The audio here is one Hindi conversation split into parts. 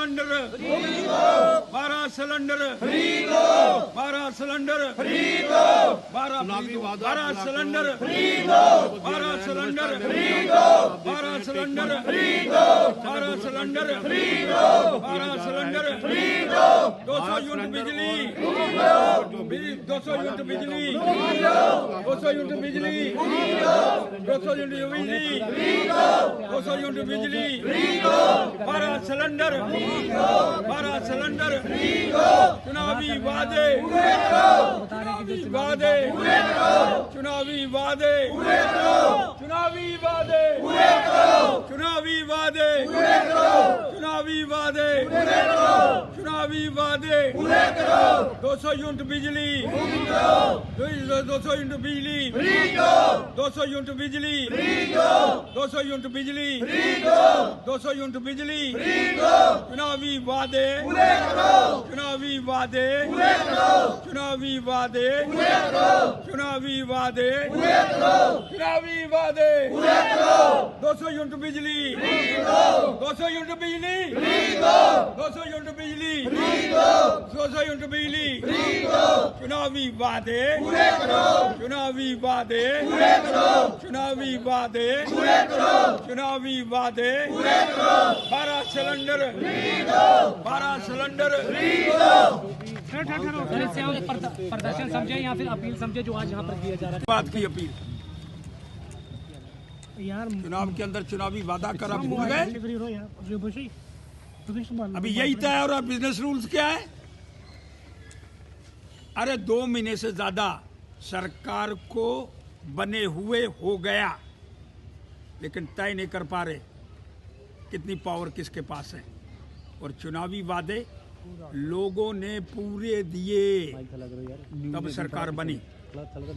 Cylinder 12 cylinder 12 cylinder 12 cylinder 12 cylinder 12 cylinder 12 cylinder 12 cylinder 200 unit बिजली 200 यूनिट बिजली 200 यूनिट बिजली 200 यूनिट बिजली 200 यूनिट बिजली 12 सिलेंडर 12 सिलेंडर चुनावी वादे चुनावी वादे चुनावी वादे चुनावी वादे चुनावी वादे चुनावी वादे चुनावी वादे 200 यूनिट बिजली 200 यूनिट बिजली 200 यूनिट बिजली 200 यूनिट बिजली 200 यूनिट बिजली चुनावी वादे चुनावी वादे चुनावी वादे चुनावी वादे चुनावी वादे 200 यूनिट बिजली 200 यूनिट बिजली 200 यूनिट बिजली 200 यूनिट बिजली चुनावी वादे चुनावी वादे चुनावी वादे चुनावी वादे 12 सिलेंडर 12 सिलेंडर प्रदर्शन समझे या फिर अपील समझे जो आज यहाँ पर किया जा रहा है। बात की अपील यार चुनाव के अंदर चुनावी वादा कर आप भूल गए। अभी यही तय हो रहा बिजनेस रूल्स क्या है। अरे 2 महीने से ज्यादा सरकार को बने हुए हो गया लेकिन तय नहीं कर पा रहे कितनी पावर किसके पास है। और चुनावी वादे लोगों ने पूरे दिए तब सरकार बनी।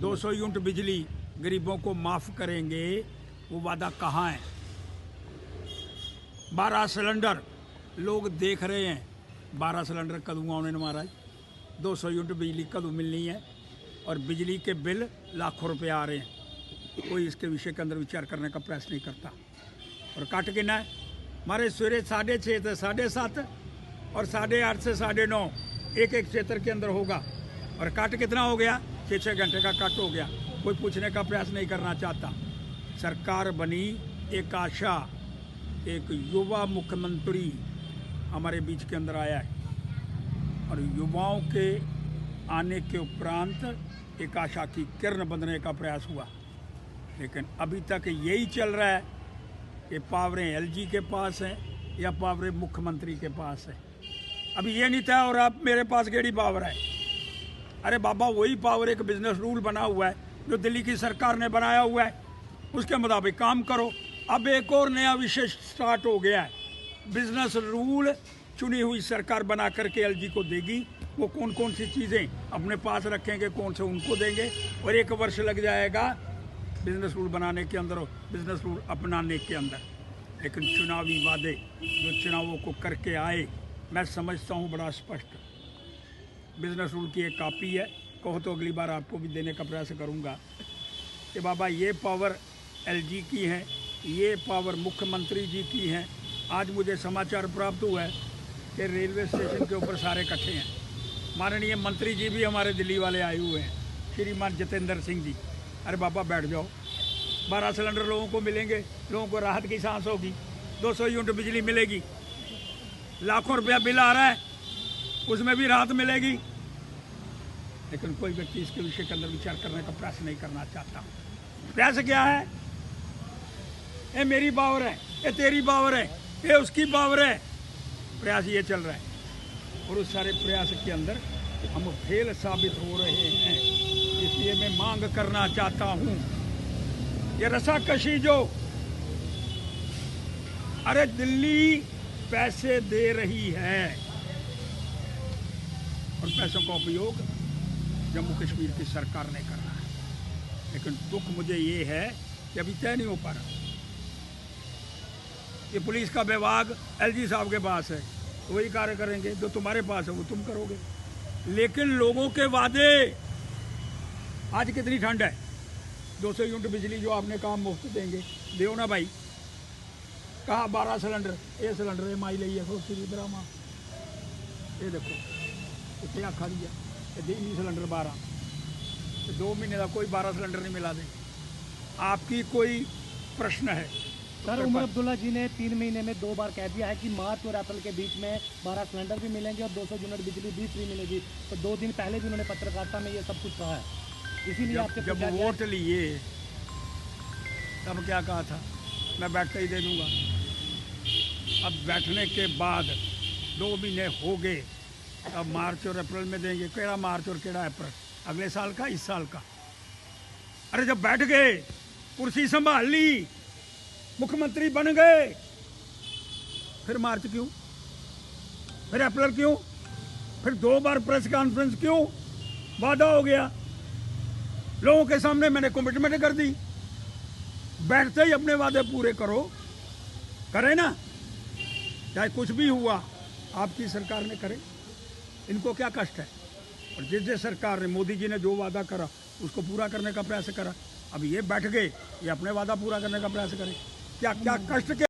200 यूनिट बिजली गरीबों को माफ करेंगे वो वादा कहाँ है। 12 सिलेंडर लोग देख रहे हैं 12 सिलेंडर कदू आने महाराज 200 यूनिट बिजली कदू मिलनी है और बिजली के बिल लाखों रुपए आ रहे हैं। कोई इसके विषय के अंदर विचार करने का प्रयास नहीं करता। और काट कितना है हमारे सवेरे 6:30 से 7:30 और 8:30 से 9:30 एक क्षेत्र के अंदर होगा। और काट कितना हो गया 6-6 घंटे का काट हो गया। कोई पूछने का प्रयास नहीं करना चाहता। सरकार बनी एक आशा एक युवा मुख्यमंत्री हमारे बीच के अंदर आया है और युवाओं के आने के उपरांत एक आशा की किरण बनने का प्रयास हुआ। लेकिन अभी तक यही चल रहा है कि पावरें एलजी के पास हैं या पावरें मुख्यमंत्री के पास है। अभी ये नहीं था और अब मेरे पास केड़ी पावर है। अरे बाबा वही पावर एक बिजनेस रूल बना हुआ है जो दिल्ली की सरकार ने बनाया हुआ है उसके मुताबिक काम करो। अब एक और नया विषय स्टार्ट हो गया है। बिजनेस रूल चुनी हुई सरकार बना करके एलजी को देगी। वो कौन कौन सी चीज़ें अपने पास रखेंगे कौन से उनको देंगे और 1 वर्ष लग जाएगा बिजनेस रूल बनाने के अंदर बिजनेस रूल अपनाने के अंदर। लेकिन चुनावी वादे जो चुनावों को करके आए मैं समझता हूँ बड़ा स्पष्ट। बिजनेस रूल की एक कॉपी है। कहो तो अगली बार आपको भी देने का प्रयास करूँगा कि बाबा ये पावर एलजी की है ये पावर मुख्यमंत्री जी की है। आज मुझे समाचार प्राप्त हुआ है कि रेलवे स्टेशन के ऊपर सारे इकट्ठे हैं। माननीय मंत्री जी भी हमारे दिल्ली वाले आए हुए हैं श्रीमान जितेंद्र सिंह जी। अरे बाबा बैठ जाओ 12 सिलेंडर लोगों को मिलेंगे लोगों को राहत की सांस होगी 200 यूनिट बिजली मिलेगी लाखों रुपया बिल आ रहा है उसमें भी राहत मिलेगी। लेकिन कोई व्यक्ति इसके विषय के अंदर विचार करने का प्रयास नहीं करना चाहता। प्रयास क्या है ये मेरी पावर है ये तेरी पावर है ये उसकी पावर है। प्रयास ये चल रहा है और उस सारे प्रयास के अंदर हम फेल साबित हो रहे हैं। इसलिए मैं मांग करना चाहता हूं ये रसाकशी जो अरे दिल्ली पैसे दे रही है और पैसों का उपयोग जम्मू कश्मीर की सरकार ने करना है। लेकिन दुख मुझे ये है कि अभी तय नहीं हो पा रहा। ये पुलिस का विभाग एलजी साहब के पास है वही कार्य करेंगे जो तुम्हारे पास है वो तुम करोगे। लेकिन लोगों के वादे आज कितनी ठंड है 200 यूनिट बिजली जो आपने कहा मुफ्त देंगे दो ना भाई। कहा 12 सिलेंडर ये सिलेंडर एम आई ली है 100 ड्रामा ये देखो इतने आखा दी है नहीं सिलेंडर 12 2 महीने का कोई 12 सिलेंडर नहीं मिला दे। आपकी कोई प्रश्न है? सर उमर अब्दुल्ला जी ने 3 महीने में 2 बार कह दिया है कि मार्च और अप्रैल के बीच में 12 सिलेंडर भी मिलेंगे और 200 यूनिट बिजली भी फ्री मिलेगी। तो 2 दिन पहले भी उन्होंने पत्रकारिता में ये सब कुछ कहा है, इसीलिए आपसे जब वोट लिए तब क्या कहा था, मैं बैठ कर ही दे दूंगा। अब बैठने के बाद 2 महीने हो गए, अब मार्च और अप्रैल में देंगे। केड़ा मार्च और केड़ा अप्रैल, अगले साल का, इस साल का? अरे जब बैठ गए, कुर्सी संभाल ली, मुख्यमंत्री बन गए, फिर मार्च क्यों, फिर अप्रैल क्यों, फिर 2 बार प्रेस कॉन्फ्रेंस क्यों? वादा हो गया, लोगों के सामने मैंने कमिटमेंट कर दी, बैठते ही अपने वादे पूरे करो, करे ना, चाहे कुछ भी हुआ आपकी सरकार ने करे, इनको क्या कष्ट है? और जिस सरकार ने, मोदी जी ने जो वादा करा उसको पूरा करने का प्रयास करा, अब ये बैठ गए, ये अपने वादा पूरा करने का प्रयास करें, क्या क्या कष्ट के